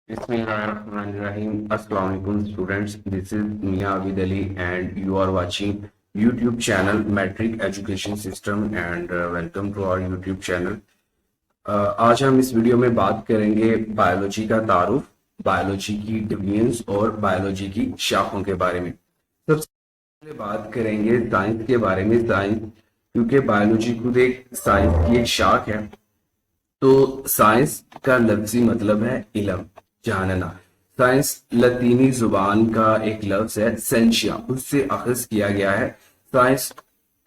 Bismillahirrahmanirrahim. Assalamu alaikum students. This is Mia Abid Ali and you are watching YouTube channel Metric Education System and welcome to our YouTube channel. आज हम इस video में बात करेंगे biology का तारुफ, biology की डिवीजन्स और बायोलॉजी की शाखों के बारे में। सबसे पहले बात करेंगे साइंस के बारे में। साइंस, क्योंकि बायोलॉजी खुद एक साइंस की एक शाख है, तो साइंस का लफ्जी मतलब है इल्म, जानना। साइंस लतीनी जुबान का एक लफ्ज है सेंशिया, उससे अखज किया गया है। साइंस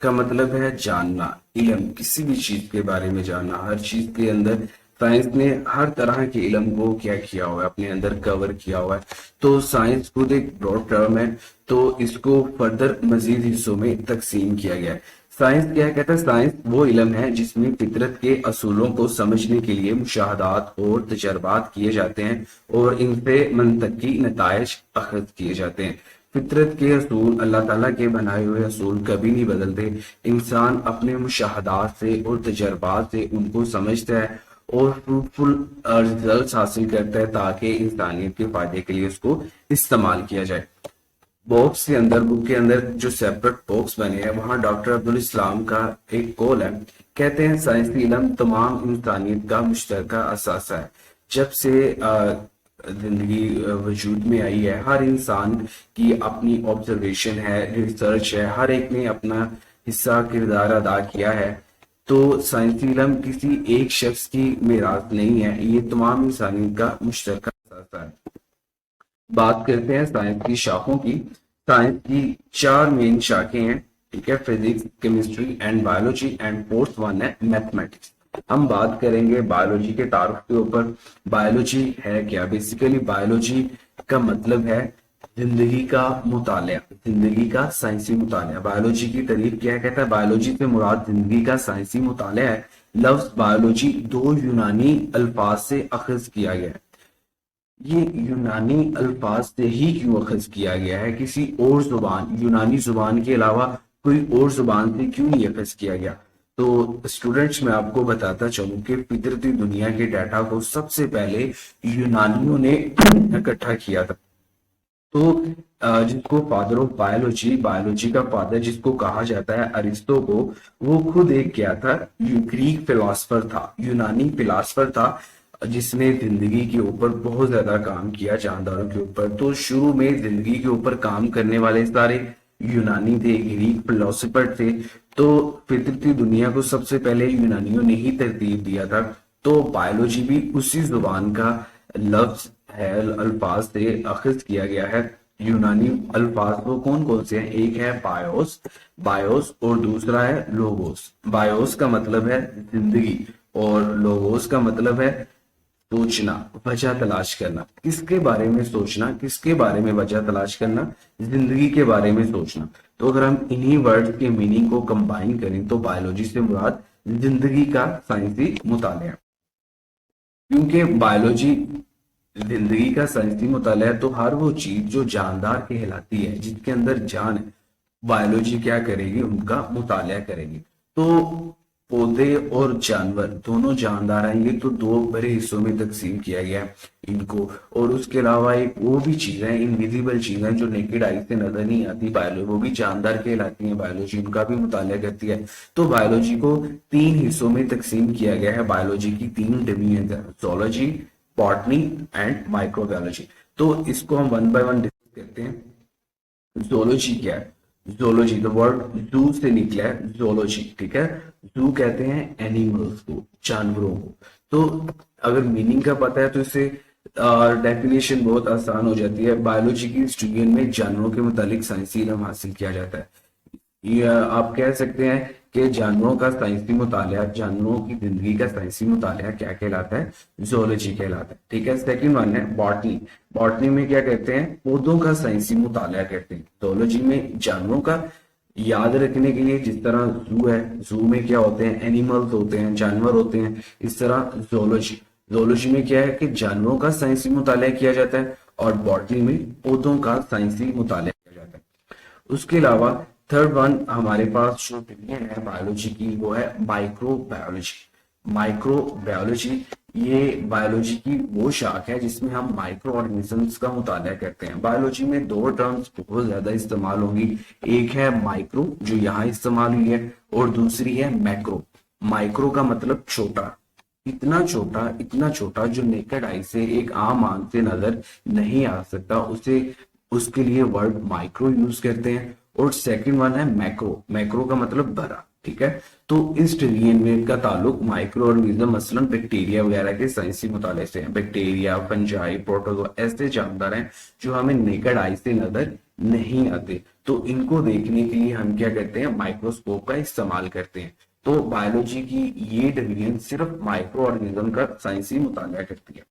का मतलब है जानना, इल्म, किसी भी चीज के बारे में जानना। हर चीज के अंदर साइंस ने हर तरह के इल्म को क्या किया हुआ है, अपने अंदर कवर किया हुआ है। तो साइंस खुद एक ब्रॉड टर्म है, तो इसको फर्दर मजीद हिस्सों में तकसीम किया गया है। साइंस क्या कहता है? साइंस वो इल्म है जिसमें फितरत के असूलों को समझने के लिए मुशाहदात और तजर्बात किए जाते हैं और इनसे मंतकी नताइज अखज किए जाते हैं। फितरत के असूल, अल्लाह ताला के बनाए हुए असूल कभी नहीं बदलते। इंसान अपने मुशाहदात से और तजर्बात से उनको समझता है और फ्रूटफुल रिजल्ट हासिल करता है ताकि इंसानियत के फायदे के लिए उसको इस्तेमाल किया जाए। बॉक्स के अंदर, बुक के अंदर जो सेपरेट बॉक्स बने हैं, वहां डॉक्टर अब्दुल इस्लाम का एक कॉल है। कहते हैं साइंसी इल्म तमाम इंसानियत का मुश्तरका असासा है। जब से जिंदगी वजूद में आई है, हर इंसान की अपनी ऑब्जर्वेशन है, रिसर्च है, हर एक ने अपना हिस्सा किरदार अदा किया है। तो साइंसी इल्म किसी एक शख्स की मीरास नहीं है, ये तमाम इंसानियत का मुश्तरका असासा है। बात करते हैं साइंस की शाखों की। साइंस की चार मेन शाखें हैं, ठीक है, physics, chemistry and biology and fourth one है मैथमेटिक्स। हम बात करेंगे बायोलॉजी के तारुफ के ऊपर। बायोलॉजी है क्या? बेसिकली बायोलॉजी का मतलब है जिंदगी का मुतालिया, जिंदगी का साइंसी मुतालिया। बायोलॉजी की तारीफ क्या कहता है? बायोलॉजी से मुराद जिंदगी का साइंसी मुतालिया है। लफ्ज बायोलॉजी दो यूनानी अल्फाज से अखज किया गया है। ये यूनानी अल्फाज से ही क्यों अखज किया गया है? किसी और जुबान, यूनानी जुबान के अलावा कोई और जुबान से क्यों नहीं अखज किया गया? तो स्टूडेंट्स, मैं आपको बताता चलूं कि फितरती दुनिया के डाटा को सबसे पहले यूनानियों ने इकट्ठा किया था। तो जिसको फादर ऑफ बायोलॉजी, बायोलॉजी का फादर जिसको कहा जाता है अरिस्टो को, वो खुद एक क्या था? ग्रीक फिलोसफर था, यूनानी फिलोसफर था, जिसने जिंदगी के ऊपर बहुत ज्यादा काम किया, जानदारों के ऊपर। तो शुरू में जिंदगी के ऊपर काम करने वाले सारे यूनानी थे, ग्रीक फिलोसफर थे। तो फितरती दुनिया को सबसे पहले यूनानियों ने ही तरतीब दिया था। तो बायोलॉजी भी उसी जुबान का लफ्ज है, अल्फाज से अखज किया गया है। यूनानी अल्फाज वो कौन कौन से हैं? एक है बायोस, बायोस, और दूसरा है लोगोस। बायोस का मतलब है जिंदगी और लोगोस का मतलब है सोचना, वजह तलाश करना। किसके बारे में सोचना? किसके बारे में वजह तलाश करना? जिंदगी के बारे में सोचना। तो अगर हम इन्हीं वर्ड्स के मीनिंग को कंबाइन करें तो बायोलॉजी से मुराद जिंदगी का साइंसी मुतालिया। क्योंकि बायोलॉजी जिंदगी का साइंसी मुतालिया, तो हर वो चीज जो जानदार कहलाती है, जिसके अंदर जान है, बायोलॉजी क्या करेगी? उनका मुतालिया करेगी। तो पौधे और जानवर दोनों जानदार हैं, ये तो दो बड़े हिस्सों में तकसीम किया गया है इनको। और उसके अलावा एक वो भी चीजें, इनविजिबल चीजें जो नेकेड आई से नजर नहीं आती, बायोलॉजी वो भी जानदार कहलाती है। बायोलॉजी उनका भी मुतालिया करती है। तो बायोलॉजी को तीन हिस्सों में तकसीम किया गया है। बायोलॉजी की तीन डिवीजन है, जोलॉजी, बॉटनी एंड माइक्रोबायोलॉजी। तो इसको हम वन बाय वन डिस्कस करते हैं। जोलॉजी क्या है? जोलॉजी, द वर्ड जू से निकला है जोलॉजी, ठीक है। जू कहते हैं एनिमल्स को, जानवरों को। तो अगर मीनिंग का पता है तो इससे डेफिनेशन बहुत आसान हो जाती है। बायोलॉजी की स्टूडियन में जानवरों के मुतालिक साइंसी इल्म हासिल किया जाता है। या आप कह सकते हैं कि जानवरों का साइंसी मुतालिया, जानवरों की जिंदगी का साइंसी मुतालिया क्या कहलाता है? जोलॉजी कहलाता है, ठीक है। सेकंड वन है बॉटनी। बॉटनी में क्या कहते हैं? पौधों का साइंसी मुतालिया करते हैं। जोलॉजी में जानवरों का। याद रखने के लिए, जिस तरह जू है, जू में क्या होते हैं? एनिमल्स होते हैं, जानवर होते हैं। इस तरह जोलॉजी, जोलॉजी में क्या है कि जानवरों का साइंसी मुतालिया किया जाता है और बॉटनी में पौधों का साइंसी मुतालिया किया जाता है। उसके अलावा थर्ड वन हमारे पास जो डिवीजन है बायोलॉजी की, वो है माइक्रोबायोलॉजी। माइक्रोबायोलॉजी, ये बायोलॉजी की वो शाख है जिसमें हम माइक्रो ऑर्गेनिजम्स का मुताला करते हैं। बायोलॉजी में दो टर्म्स बहुत ज्यादा इस्तेमाल होंगी, एक है माइक्रो जो यहाँ इस्तेमाल हुई है और दूसरी है मैक्रो। माइक्रो का मतलब छोटा, इतना छोटा जो नेकेड आई से, एक आम आंख से नजर नहीं आ सकता, उसे उसके लिए वर्ड माइक्रो यूज करते हैं। और सेकंड वन है मैक्रो, मैक्रो का मतलब बड़ा, ठीक है। तो इस डीएनए का ताल्लुक माइक्रो ऑर्गेनिज्म मसलन बैक्टीरिया वगैरह के साइंसी मुताले से है। बैक्टीरिया, फंजाई, प्रोटोजोआ ऐसे जानदार हैं जो हमें नेकेड आई से नजर नहीं आते, तो इनको देखने के लिए हम क्या करते हैं, माइक्रोस्कोप का इस्तेमाल करते हैं। तो बायोलॉजी की ये डिवीजन सिर्फ माइक्रो ऑर्गेनिज्म का साइंसी मुताला करती है।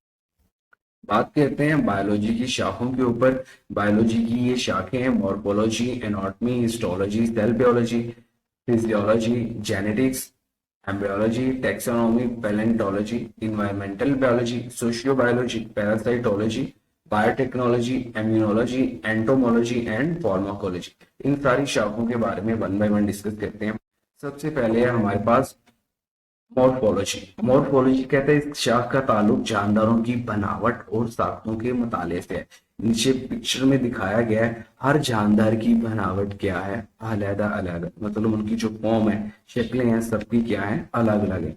बात करते हैं बायोलॉजी की शाखों के ऊपर। बायोलॉजी की ये शाखें हैं morphology, anatomy, histology, cell biology, physiology, genetics, embryology, taxonomy, palaeontology, environmental biology, sociobiology, parasitology, biotechnology, immunology, entomology and pharmacology. इन सारी शाखों के बारे में वन बाय वन डिस्कस करते हैं। सबसे पहले है हमारे पास मॉर्फोलॉजी। मॉर्फोलॉजी कहते हैं इस शाख का ताल्लुक जानदारों की बनावट और साख्तों के मुताले से है। नीचे पिक्चर में दिखाया गया है हर जानदार की बनावट क्या है, अलग अलग, मतलब उनकी जो फॉर्म है, शक्लें हैं, सबकी क्या है, अलग अलग है।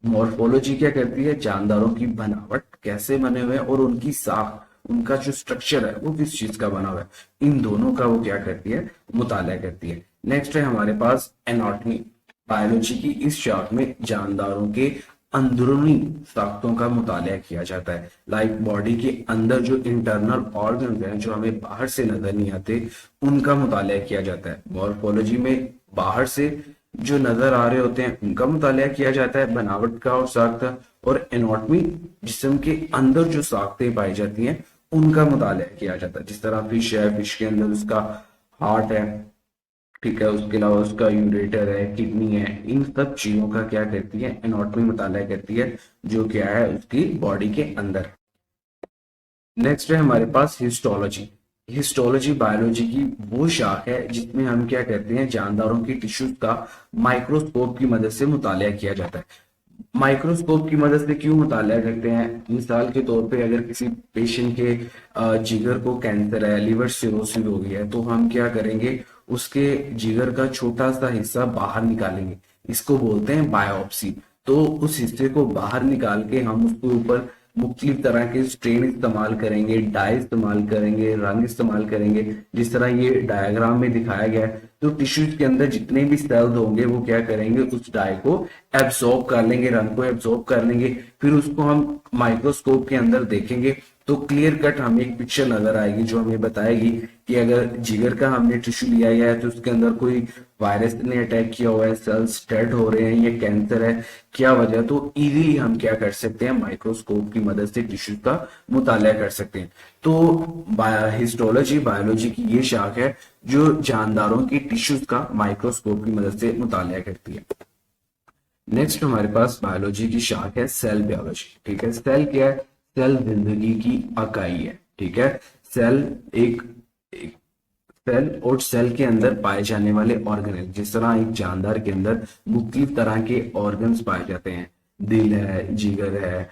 मॉर्फोलॉजी क्या करती है, जानदारों की बनावट कैसे बने हुए हैं और उनकी साख, उनका जो स्ट्रक्चर है वो किस चीज का बना हुआ है, इन दोनों का वो क्या करती है, मुताला करती है। नेक्स्ट है हमारे पास एनाटॉमी। बायोलॉजी की इस शाख में जानदारों के अंदरूनी साख्तों का मुताला किया जाता है। लाइक बॉडी के अंदर जो इंटरनल ऑर्गन्स हैं जो हमें बाहर से नजर नहीं आते, उनका मुताला किया जाता है। मॉर्फोलॉजी में बाहर से जो नजर आ रहे होते हैं उनका मुताला किया जाता है, बनावट का और साख्त का। और एनाटॉमी जिस्म के अंदर जो साख्तें पाई जाती हैं उनका मुताला किया जाता है। जिस तरह फिश है, फिश के अंदर उसका हार्ट है, ठीक है, उसके अलावा उसका यूरेटर है, किडनी है, इन सब चीजों का क्या करती है, एनाटॉमी मुताला करती है, जो क्या है उसकी बॉडी के अंदर। नेक्स्ट है हमारे पास हिस्टोलॉजी। हिस्टोलॉजी बायोलॉजी की वो शाख है जिसमें हम क्या करते हैं, जानदारों की टिश्यूज का माइक्रोस्कोप की मदद से मुताला किया जाता है। माइक्रोस्कोप की मदद से क्यों मुताला करते हैं, मिसाल के तौर पे अगर किसी पेशेंट के जिगर को कैंसर है, लिवर सिरोसिस हो गया है, तो हम क्या करेंगे, उसके जिगर का छोटा सा हिस्सा बाहर निकालेंगे, इसको बोलते हैं बायोप्सी। तो उस हिस्से को बाहर निकाल के हम उसके ऊपर मुख्तलिफ तरह के स्ट्रेन इस्तेमाल करेंगे, डाई इस्तेमाल करेंगे, रंग इस्तेमाल करेंगे, जिस तरह ये डायग्राम में दिखाया गया है। तो टिश्यूज के अंदर जितने भी सेल्स होंगे वो क्या करेंगे, उस डाई को एब्सॉर्ब कर लेंगे, रंग को एब्सॉर्ब कर लेंगे, फिर उसको हम माइक्रोस्कोप के अंदर देखेंगे तो क्लियर कट हमें एक पिक्चर नजर आएगी जो हमें बताएगी कि अगर जिगर का हमने टिश्यू लिया गया है तो उसके अंदर कोई वायरस ने अटैक किया हुआ है, सेल्स डेड हो रहे हैं, ये कैंसर है, क्या वजह। तो इजीली हम क्या कर सकते हैं, माइक्रोस्कोप की मदद से टिश्यू का मुताला कर सकते हैं। तो हिस्टोलॉजी बायोलॉजी की ये शाख है जो जानदारों की टिश्यूज का माइक्रोस्कोप की मदद से मुताला करती है। नेक्स्ट हमारे पास बायोलॉजी की शाख है सेल बायोलॉजी। ठीक है, सेल क्या है, सेल जिंदगी की इकाई है। ठीक है, सेल एक सेल और सेल के अंदर पाए जाने वाले ऑर्गेनल, जिस तरह एक जानदार के अंदर मुख्तलिफ तरह के ऑर्गन्स पाए जाते हैं, दिल है, जिगर है,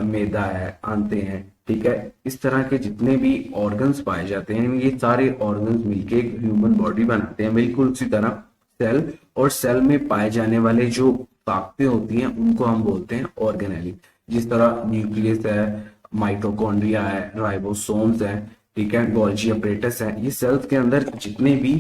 मैदा है, आंतें हैं, ठीक है, इस तरह के जितने भी ऑर्गन्स पाए जाते हैं, ये सारे ऑर्गन्स मिलके एक ह्यूमन बॉडी बनाते हैं। बिल्कुल उसी तरह सेल और सेल में पाए जाने वाले जो ताकतें होती हैं उनको हम बोलते हैं ऑर्गेनेली। जिस तरह न्यूक्लियस है, माइटोकॉन्ड्रिया है, राइबोसोम्स है, ठीक है, गोल्जी अपरेटस है, ये सेल्स के अंदर जितने भी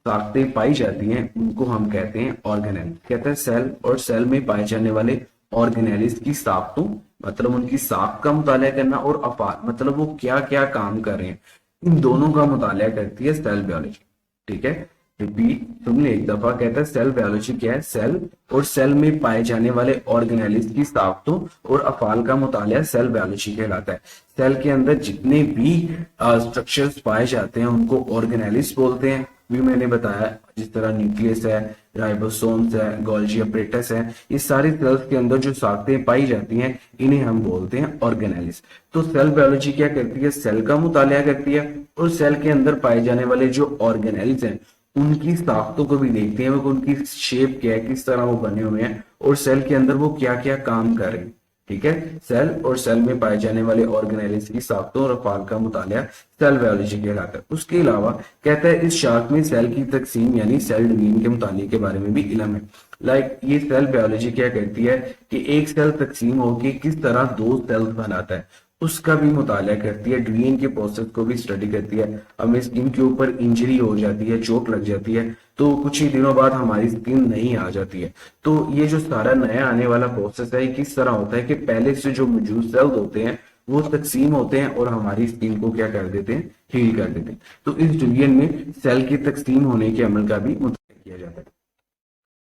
ताकतें पाई जाती हैं उनको हम कहते हैं ऑर्गेनेल। कहते हैं सेल और सेल में पाए जाने वाले ऑर्गेनेलिस की साख्तों, मतलब उनकी साख का मुताला करना, और अफाल मतलब वो क्या क्या काम कर रहे हैं, इन दोनों का मुताला करती है सेल बायोलॉजी। ठीक है, रिपीट तुमने एक दफा, कहता है सेल बायोलॉजी क्या है, सेल और सेल में पाए जाने वाले ऑर्गेनेलिस की साख्तों और अफाल का मुताला सेल बायोलॉजी कहलाता है। सेल के अंदर जितने भी स्ट्रक्चर्स पाए जाते हैं उनको ऑर्गेनेलिस बोलते हैं, भी मैंने बताया, जिस तरह न्यूक्लियस है, राइबोसोम्स है, गोल्जी अपरेटस है, ये सारी सेल्स के अंदर जो साख्तें पाई जाती हैं इन्हें हम बोलते हैं ऑर्गेनेलिस। तो सेल बायोलॉजी क्या करती है, सेल का मुताला करती है और सेल के अंदर पाए जाने वाले जो ऑर्गेनेल्स हैं उनकी साख्तों को भी देखते हैं, वो उनकी शेप क्या है, किस तरह वो बने हुए हैं, और सेल के अंदर वो क्या क्या काम कर रहे हैं। ठीक है, सेल और सेल में पाए जाने वाले ऑर्गेनेल्स की साख्तों और अफआल का मुतालिया सेल बायोलॉजी कहलाता है। उसके अलावा कहता है इस शाख में सेल की तकसीम यानी सेल डिवीजन के मुतालिक के बारे में भी इल्म है। लाइक ये सेल बायोलॉजी क्या कहती है कि एक सेल तकसीम होकर किस तरह दो सेल्स बनाता है, उसका भी मुताला करती है, डिवीजन के प्रोसेस को भी स्टडी करती है। हमें स्किन के ऊपर इंजरी हो जाती है, चोट लग जाती है, तो कुछ ही दिनों बाद हमारी स्किन नहीं आ जाती है। तो ये जो सारा नया आने वाला प्रोसेस है, किस तरह होता है कि पहले से जो मौजूद सेल्स होते हैं वो तकसीम होते हैं और हमारी स्किन को क्या कर देते हैं, हील कर देते हैं। तो इस डिवीजन में सेल की तकसीम होने के अमल का भी मुताला किया जाता है।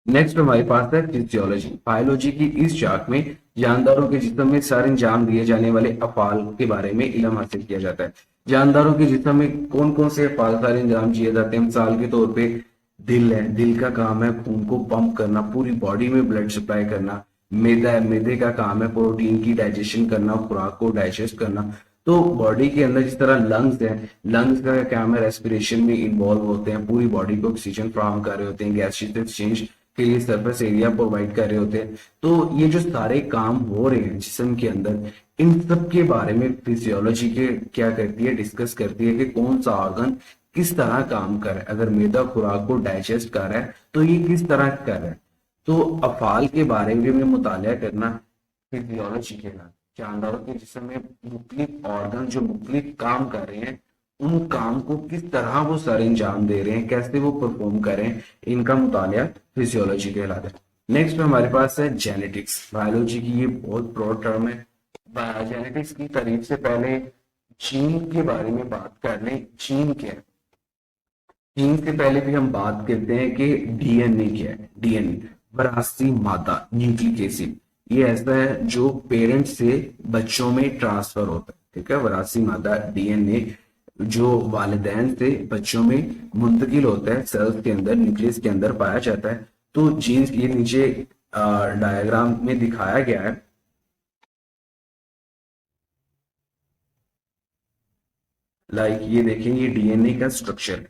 नेक्स्ट हमारे पास है फिजियोलॉजी। बायोलॉजी की इस शाख में जानदारों के जिस्म में सर अंजाम दिए जाने वाले अफाल के बारे में इल्म हासिल किया जाता है। जानदारों के जिस्म में कौन कौन से अफाल सर अंजाम दिए जाते हैं? मिसाल के तौर पे दिल है, दिल का काम है खून को पंप करना, पूरी बॉडी में ब्लड सप्लाई करना। मैदा है, मैदे का काम है प्रोटीन की डाइजेशन करना, खुराक को डाइजेस्ट करना। तो बॉडी के अंदर जिस तरह लंग्स है, लंग्स का काम है रेस्पिरेशन में इन्वॉल्व होते हैं, पूरी बॉडी को ऑक्सीजन फ्राहम कर रहे होते हैं, गैसेस एक्सचेंज के लिए सरफेस एरिया प्रोवाइड कर रहे होते हैं। तो ये जो सारे काम हो रहे हैं जिस्म के अंदर, इन सब के बारे में फिजियोलॉजी के क्या करती है, डिस्कस करती है कि कौन सा ऑर्गन किस तरह काम कर रहा है। अगर मैदा खुराक को डाइजेस्ट कर रहा है तो ये किस तरह कर रहा है। तो अफाल के बारे में मुताला करना फिजियोलॉजी कहलाता है। जानदारों के जिस्म में मुख्तलिफ ऑर्गन जो मुख्तलिफ काम कर रहे हैं, उन काम को किस तरह वो सर अंजाम दे रहे हैं, कैसे वो परफॉर्म कर रहे हैं, इनका मुतालिया फिजियोलॉजी कहलाता है। नेक्स्ट में हमारे पास है जेनेटिक्स। बायोलॉजी की ये बहुत ब्रॉड टर्म है। जेनेटिक्स की तारीफ से पहले जीन के बारे में बात कर लें। जीन क्या है? जीन से पहले भी हम बात करते हैं कि डीएनए क्या है। डीएनए विरासती मादा, न्यूक्लिक एसिड। ये ऐसा है जो पेरेंट से बच्चों में ट्रांसफर होता है। ठीक है, विरासती मादा डीएनए जो वालिदैन से बच्चों में मुंतकिल होता है, सेल्स के अंदर, न्यूक्लियस के अंदर पाया जाता है। तो जीन्स के नीचे डायग्राम में दिखाया गया है। लाइक ये देखें, ये डीएनए का स्ट्रक्चर है।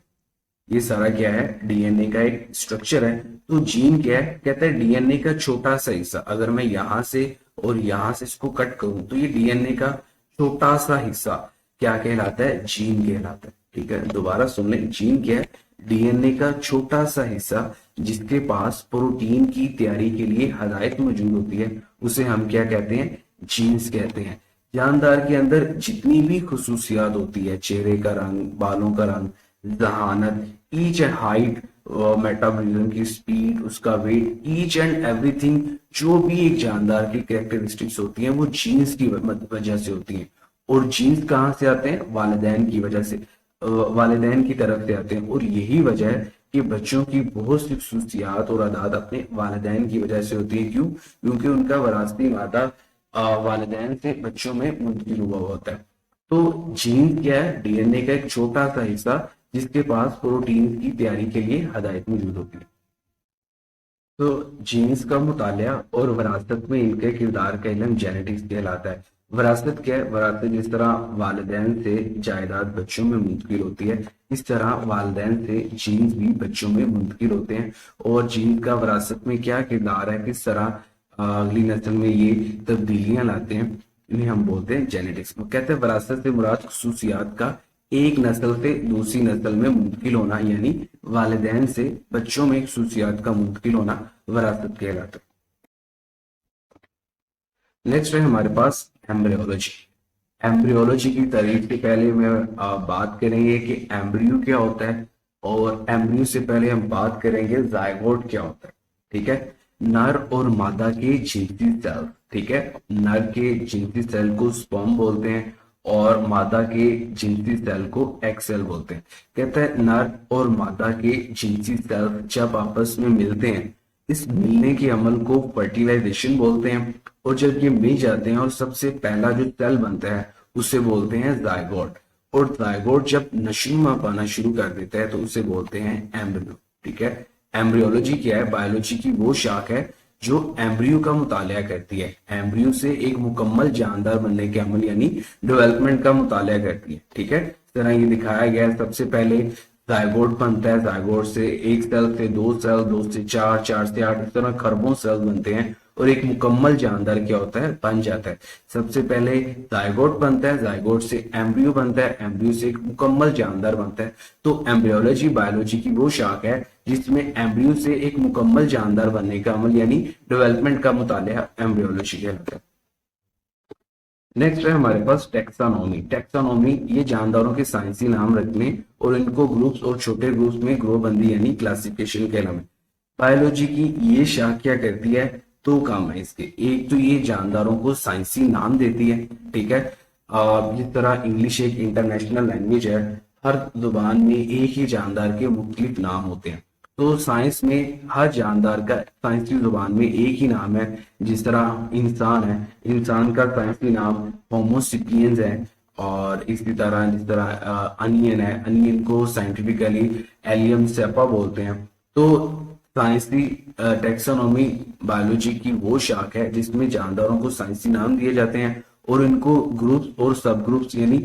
ये सारा क्या है? डीएनए का एक स्ट्रक्चर है। तो जीन क्या है? कहता है डीएनए का छोटा सा हिस्सा। अगर मैं यहां से और यहां से इसको कट करूं तो ये डीएनए का छोटा सा हिस्सा क्या कहलाता है? जीन कहलाता है। ठीक है, दोबारा सुन लें, जीन क्या है? डीएनए का छोटा सा हिस्सा जिसके पास प्रोटीन की तैयारी के लिए हदायत मौजूद होती है, उसे हम क्या कहते हैं? जीन्स कहते हैं। जानदार के अंदर जितनी भी खुसूसियात होती है, चेहरे का रंग, बालों का रंग, जहानत, ईच एंड हाइट, मेटाबॉलिज्म की स्पीड, उसका वेट, ईच एंड एवरीथिंग, जो भी एक जानदार की कैरेक्टरिस्टिक्स होती हैं वो जीन्स की वजह से होती हैं। और जीन्स कहाँ से आते हैं? वालिदैन की वजह से, वालिदैन की तरफ से आते हैं। और यही वजह है कि बच्चों की बहुत सी खसूसियात और आदात अपने वालिदैन की वजह से होती है। क्यों? क्योंकि उनका विरासती मादा वालिदैन से बच्चों में मुंतकिल हुआ होता है। तो जीन क्या है? डीएनए का एक छोटा सा हिस्सा जिसके पास प्रोटीन की तैयारी के लिए हदायत मौजूद होती है। तो जीन्स का मुतालिया और विरासत में इनके किरदार का इल्म जेनेटिक्स कहलाता है। विरासत क्या है? विरासत जिस तरह वालिदैन से जायदाद बच्चों में मुंतकिल होती है, इस तरह वालिदैन से जीन्स भी बच्चों में मुंतकिल होते हैं। और जीन्स का विरासत में क्या किरदार है, किस तरह अगली नस्ल में ये तब्दीलियां लाते हैं, इन्हें हम बोलते हैं जेनेटिक्स। वो कहते हैं विरासत से मुराद खसूसियात का एक नस्ल से दूसरी नस्ल में मुंतकिल होना, यानी वालिदैन से बच्चों में खसूसियात का मुंतकिल होना विरासत कहलाता है। नेक्स्ट है हमारे पास एम्ब्रियोलॉजी। एम्ब्रियोलॉजी की तारीफ से पहले मैं बात करेंगे कि एम्ब्रियो क्या होता है, और एम्ब्रियो से पहले हम बात करेंगे जायगोट क्या होता है। ठीक है, नर और मादा के जिनसी सेल। ठीक है, नर के जिनसी सेल को स्पर्म बोलते हैं और मादा के जिनसी सेल को एग सेल बोलते हैं। कहता है नर और मादा के जिनसी सेल जब आपस में मिलते हैं, इस मिलने के अमल को फर्टिलाइजेशन बोलते हैं। और जब ये मिल जाते हैं और सबसे पहला जो सेल बनता है उसे बोलते हैं जायगोट। और जायगोट जब नशोनुमा पाना शुरू कर देता है तो उसे बोलते हैं एम्ब्रियो। ठीक है, एम्ब्रियोलॉजी क्या है? बायोलॉजी की वो शाख है जो एम्ब्रियो का मुतालिया करती है। एम्ब्रियो से एक मुकम्मल जानदार बनने के अमल यानी डेवलपमेंट का मुतालिया करती है। ठीक है, इस तरह ये दिखाया गया है। सबसे पहले जायगोट बनता है, जायगोट से एक सेल से दो सेल, दो से चार, चार से आठ, इस तरह खरबों सेल बनते हैं और एक मुकम्मल जानदार क्या होता है, बन जाता है। सबसे पहले जायगोट बनता है, जायगोट से एम्ब्रियो बनता है, एम्ब्रियो से एक मुकम्मल जानदार बनता है। तो एम्ब्रियोलॉजी बायोलॉजी की वो शाख है जिसमें एम्ब्रियो से एक मुकम्मल जानदार बनने का अमल यानी डेवलपमेंट का मुतालिया एम्ब्रियोलॉजी कहलाता है। नेक्स्ट है हमारे पास टेक्सानोमी। टेक्सानोमी ये जानदारों के साइंसी नाम रखने और इनको ग्रुप्स और छोटे ग्रुप्स में ग्रोहबंदी यानी क्लासिफिकेशन के नाम है। बायोलॉजी की ये शाख क्या करती है, दो काम है इसके। एक तो ये जानदारों को साइंसी नाम देती है, ठीक है। जिस तरह इंग्लिश एक इंटरनेशनल लैंग्वेज है, हर जुबान में एक ही जानदार के मुख्तलिफ नाम होते हैं। तो साइंस में हर जानदार का साइंसी जुबान में एक ही नाम है। जिस तरह इंसान है, इंसान का साइंसी नाम होमोसिपियंस है। और इसी तरह जिस तरह अनियन है, अनियन को साइंटिफिकली एलियम सेपा बोलते हैं। तो साइंसी टेक्सोनोमी बायोलॉजी की वो शाख है जिसमें जानदारों को साइंसी नाम दिए जाते हैं और इनको ग्रुप्स और सब ग्रुप्स यानी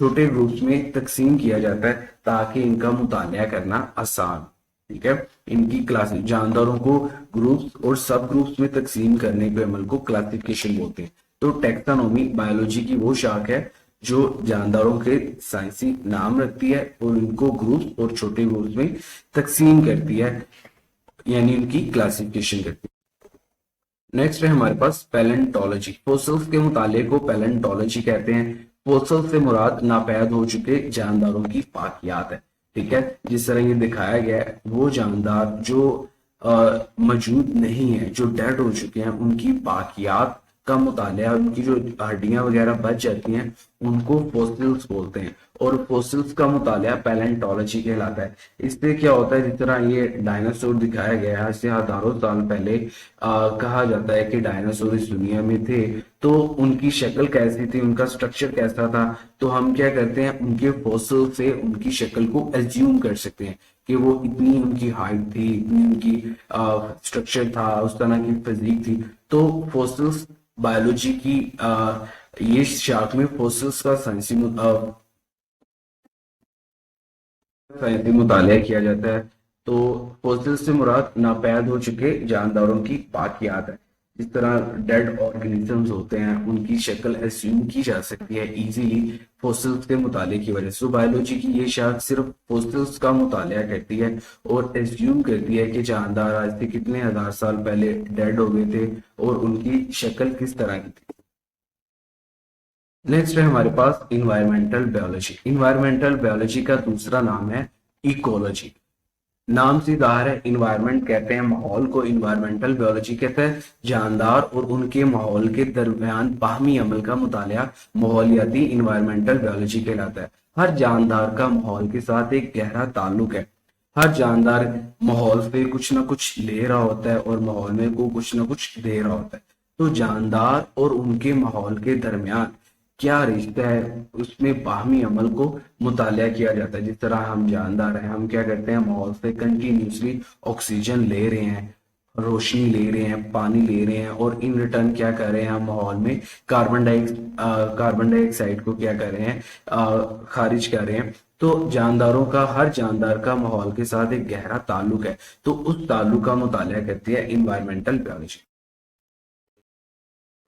छोटे ग्रुप्स में तकसीम किया जाता है ताकि इनका मुतालिया करना आसान, ठीक है। इनकी क्लास जानदारों को ग्रुप्स और सब ग्रुप्स में तकसीम करने के अमल को क्लासिफिकेशन बोलते हैं। तो टेक्सोनोमी बायोलॉजी की वो शाख है जो जानदारों के साइंसी नाम रखती है और इनको ग्रुप्स और छोटे ग्रुप्स में तकसीम करती है यानी उनकी क्लासिफिकेशन करती है। नेक्स्ट है हमारे पास पैलेंटोलॉजी। फोसिल्स के मुताले को पैलेंटोलॉजी कहते हैं। फोसिल से मुराद नापैद हो चुके जानदारों की बाकियात है, ठीक है। जिस तरह ये दिखाया गया है, वो जानदार जो मौजूद नहीं है, जो डेड हो चुके हैं, उनकी बाकियात का मुतालिया, उनकी जो हड्डियां वगैरह बच जाती हैं उनको फोसिल्स बोलते हैं और फोसिल्स का मुतालिया पैलेंटोलॉजी कहलाता है। इससे क्या होता है, जिस तरह ये डायनासोर दिखाया गया है, आज से हजारों साल पहले कहा जाता है कि डायनासोर इस दुनिया में थे। तो उनकी शक्ल कैसी थी, उनका स्ट्रक्चर कैसा था, तो हम क्या करते हैं उनके फोसिल से उनकी शक्ल को एज्यूम कर सकते हैं कि वो इतनी उनकी हाइट थी, इतनी उनकी स्ट्रक्चर था, उस तरह की फिजिक थी। तो फोसिल्स बायोलॉजी की ये शाख में फोसिल्स का साइंसी मुतालिया किया जाता है। तो फोसिल्स से मुराद नापैद हो चुके जानदारों की बाकियात है। जिस तरह डेड ऑर्गेनिजम्स होते हैं उनकी शक्ल एज्यूम की जा सकती है इजीली फोसिल्स के मुताले की वजह से। बायोलॉजी की ये शाख सिर्फ फोसिल्स का मुतालिया करती है और एज्यूम करती है कि जानदार आज से कितने हजार साल पहले डेड हो गए थे और उनकी शक्ल किस तरह की थी। नेक्स्ट है हमारे पास इन्वायरमेंटल बायोलॉजी। इन्वायरमेंटल बायोलॉजी का दूसरा नाम है इकोलॉजी। नाम से जाहिर है, इन्वायरमेंट कहते हैं माहौल को, इन्वायरमेंटल बायोलॉजी कहते हैं जानदार और उनके माहौल के दरमियान बाहमी अमल का मुतालिया माहौलियाती इन्वायरमेंटल बायोलॉजी कहलाता है। हर जानदार का माहौल के साथ एक गहरा ताल्लुक है। हर जानदार माहौल से कुछ ना कुछ ले रहा होता है और माहौल में को कुछ ना कुछ दे रहा होता है। तो जानदार और उनके माहौल के दरमियान क्या रिश्ता है, उसमें बाहमी अमल को मुतालिया किया जाता है। जिस तरह हम जानदार हैं, हम क्या करते हैं माहौल से कंटिन्यूसली ऑक्सीजन ले रहे हैं, रोशनी ले रहे हैं, पानी ले रहे हैं और इन रिटर्न क्या कर रहे हैं, हम माहौल में कार्बन डाइऑक्साइड को क्या कर रहे हैं, खारिज कर रहे हैं। तो जानदारों का, हर जानदार का माहौल के साथ एक गहरा ताल्लुक है। तो उस ताल्लुक का मुतालिया करती है इन्वायरमेंटल बायोलॉजी।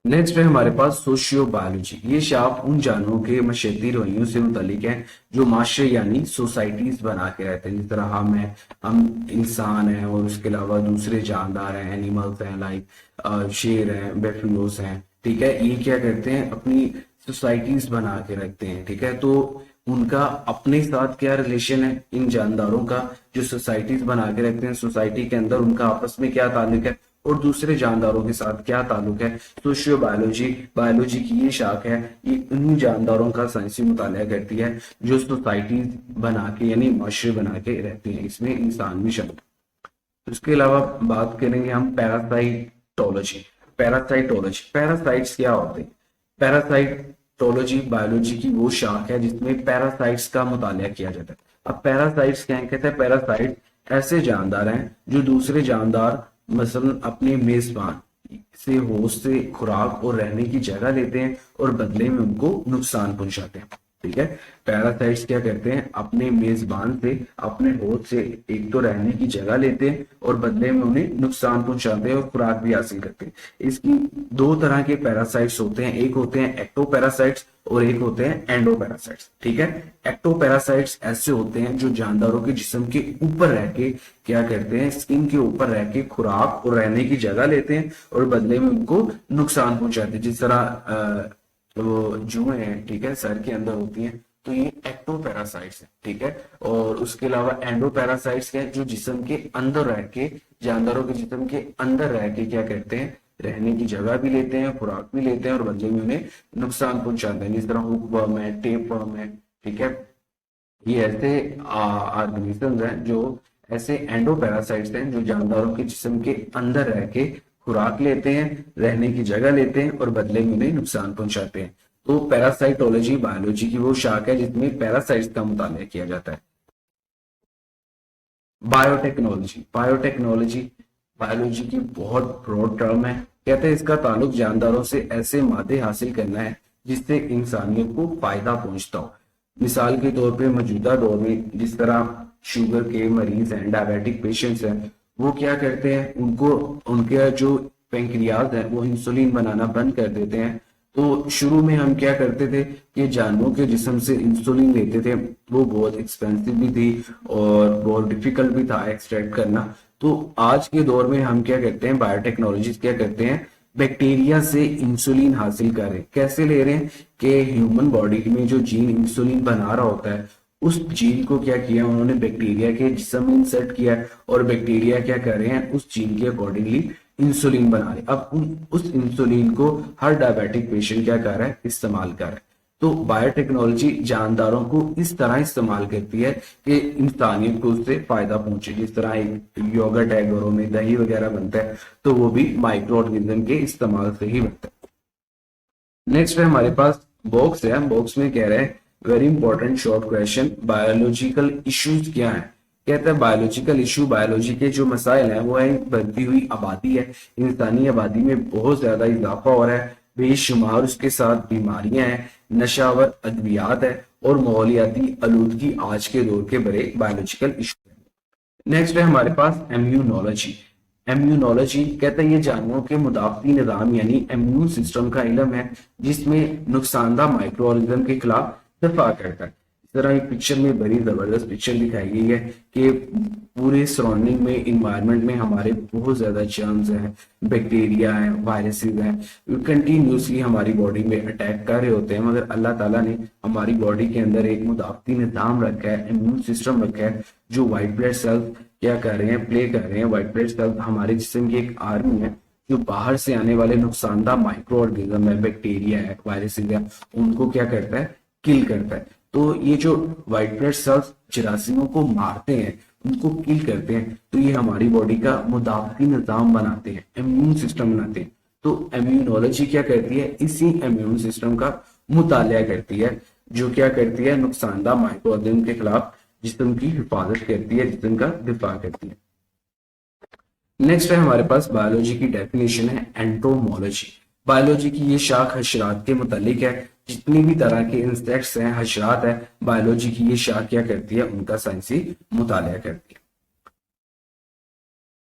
नेक्स्ट है हमारे पास सोशियो बायोलॉजी। ये शाख उन जानवरों के मशहती रवैयों से मुतलिक है जो माशरे यानी सोसाइटीज बना के रहते हैं। जिस तरह हम हैं, हम इंसान हैं और उसके अलावा दूसरे जानदार हैं, एनिमल्स हैं, लाइक शेर हैं, बेफिलोस हैं, ठीक है। ये क्या करते हैं, अपनी सोसाइटीज बना के रखते हैं, ठीक है। तो उनका अपने साथ क्या रिलेशन है, इन जानदारों का जो सोसाइटीज बना के रखते हैं, सोसाइटी के अंदर उनका आपस में क्या ताल्लुक है और दूसरे जानदारों के साथ क्या ताल्लुक है। सोशियो बायोलॉजी बायोलॉजी की ये शाख है, ये उन जानदारों का साइंसी मुतालिया करती है जो सोसाइटीज बना के यानी माशरे बना के रहते हैं। इसमें इंसान भी शामिल। इसके अलावा बात करेंगे हम पैरासाइटोलॉजी। पैरासाइट्स क्या होते हैं। पैरासाइटोलॉजी बायोलॉजी की वो शाख है जिसमें पैरासाइट्स का मुतालिया किया जाता है। अब पैरासाइट्स क्या कहते हैं, पैरासाइट ऐसे जानदार हैं जो दूसरे जानदार मसलन अपने मेजबान से होस्ट से खुराक और रहने की जगह लेते हैं और बदले में उनको नुकसान पहुंचाते हैं, ठीक है। पैरासाइट्स क्या करते हैं, अपने मेजबान से, अपने होस्ट से एक तो रहने की जगह लेते हैं और बदले में उन्हें नुकसान पहुंचाते हैं और खुराक भी हासिल करते हैं। इसकी दो तरह के पैरासाइट्स होते हैं, एक होते हैं एक्टोपैरासाइट्स और एक होते हैं एंडोपैरासाइट्स। ठीक है। एक्टोपैरासाइट्स ऐसे होते हैं जो जानदारों के जिस्म के ऊपर रह के क्या करते हैं, स्किन के ऊपर रह के खुराक और रहने की जगह लेते हैं और बदले में उनको नुकसान पहुंचाते हैं। जिस तरह वो जुएं हैं, ठीक है, सर के अंदर होती हैं, तो ये एक्टोपैरासाइट्स है। ठीक है। और उसके अलावा एंडोपैरासाइट्स है जो जिस्म के अंदर रह के, जानदारों के जिस्म के अंदर रह के क्या करते हैं, रहने की जगह भी लेते हैं, खुराक भी लेते हैं और बदले में उन्हें नुकसान पहुंचाते हैं। जिस तरह हुक वर्म है, टेप वर्म है। ठीक है। ये ऐसे ऑर्गेनिजम्स हैं जो ऐसे एंडोपैरासाइट्स हैं जो जानदारों के जिस्म के अंदर रह के खुराक लेते हैं, रहने की जगह लेते हैं और बदले में उन्हें नुकसान पहुंचाते हैं। तो पैरासाइटोलॉजी बायोलॉजी की वो शाख है जिसमें पैरासाइट्स का मुताला किया जाता है। बायोटेक्नोलॉजी, बायोटेक्नोलॉजी बायोलॉजी की बहुत ब्रॉड टर्म है। कहते हैं इसका ताल्लुक जानदारों से ऐसे मादे हासिल करना है जिससे इंसानियत को फायदा पहुंचता हो। मिसाल के तौर पे मौजूदा दौर में जिस तरह शुगर के मरीज हैं, डायबिटिक पेशेंट्स हैं, वो क्या करते हैं, उनको उनके जो पेंक्रियाज है वो इंसुलिन बनाना बंद कर देते हैं। तो शुरू में हम क्या करते थे कि जानवरों के जिस्म से इंसुलिन लेते थे, वो बहुत एक्सपेंसिव भी थी और बहुत डिफिकल्ट भी था एक्सट्रैक्ट करना। तो आज के दौर में हम क्या करते हैं, बायोटेक्नोलॉजिस्ट क्या करते हैं, बैक्टीरिया से इंसुलिन हासिल कर रहे हैं। कैसे ले रहे हैं कि ह्यूमन बॉडी में जो जीन इंसुलिन बना रहा होता है, उस जीन को क्या किया उन्होंने, बैक्टीरिया के जिस्म में इंसर्ट किया और बैक्टीरिया क्या कर रहे हैं, उस जीन के अकॉर्डिंगली इंसुलिन बना रहे। अब उस इंसुलिन को हर डायबिटिक पेशेंट क्या कर रहा है, इस्तेमाल कर रहा है। तो बायोटेक्नोलॉजी जानदारों को इस तरह इस्तेमाल करती है कि इंसानियत को उससे फायदा पहुंचे। जिस तरह एक योगर्ट है, घरों में दही वगैरह बनता है, तो वो भी माइक्रो ऑर्गेनिज्म के इस्तेमाल से ही बनता है। नेक्स्ट है हमारे पास बॉक्स है। बॉक्स में कह रहे हैं very important short question, biological issues क्या है। कहता है बायोलॉजिकल इशू, बायोलॉजी के जो मसाइल हैं वो है बढ़ती हुई आबादी है, इंसानी आबादी में बहुत ज्यादा इजाफा हो रहा है, बेशुमार उसके साथ बीमारियां हैं, नशावर अद्वियात है और माहौलियाती आलूदगी आज के दौर के बड़े बायोलॉजिकल इशू है। नेक्स्ट है हमारे पास इम्यूनोलॉजी। इम्यूनोलॉजी कहता है ये जानवरों के मुदाफती निजाम यानी इम्यून सिस्टम का इल्म है जिसमें नुकसानदा माइक्रो ऑर्गेनिज्म के खिलाफ दफा करता है। इस तरह एक पिक्चर में बड़ी जबरदस्त पिक्चर दिखाई गई है कि पूरे सराउंडिंग में, इन्वायरमेंट में हमारे बहुत ज्यादा जर्म्स हैं, बैक्टीरिया हैं, वायरसेस हैं, कंटिन्यूसली हमारी बॉडी में अटैक कर रहे होते हैं। मगर अल्लाह ताला ने हमारी बॉडी के अंदर एक मुदाफती निजाम रखा है, इम्यून सिस्टम रखा है, जो व्हाइट ब्लड सेल्स क्या कर रहे हैं, प्ले कर रहे हैं। व्हाइट ब्लड सेल्स हमारे जिस्म की एक आर्मी है जो बाहर से आने वाले नुकसानदा माइक्रो ऑर्गेनिज्म है, बैक्टीरिया है, वायरसेस है, उनको क्या करता है, किल करता है। तो ये जो व्हाइट ब्लड सेल्स जरासीमों को मारते हैं, उनको किल करते हैं, तो ये हमारी बॉडी का मुदाफती निजाम बनाते हैं, इम्यून सिस्टम बनाते हैं। तो इम्यूनोलॉजी क्या करती है, इसी इम्यून सिस्टम का मुताला करती है, जो क्या करती है, नुकसानदा माइक्रो ऑर्गेनिज्म के खिलाफ जिस्म की हिफाजत करती है, जिस्म का दिफा करती है। नेक्स्ट है हमारे पास बायोलॉजी की डेफिनेशन है एंटोमोलॉजी। बायोलॉजी की ये शाख हशरात के मुतालिक है, जितनी भी तरह के इंसेक्ट्स हैं, हशरात है, बायोलॉजी की ये शाख क्या करती है, उनका साइंसी मुताला करती है।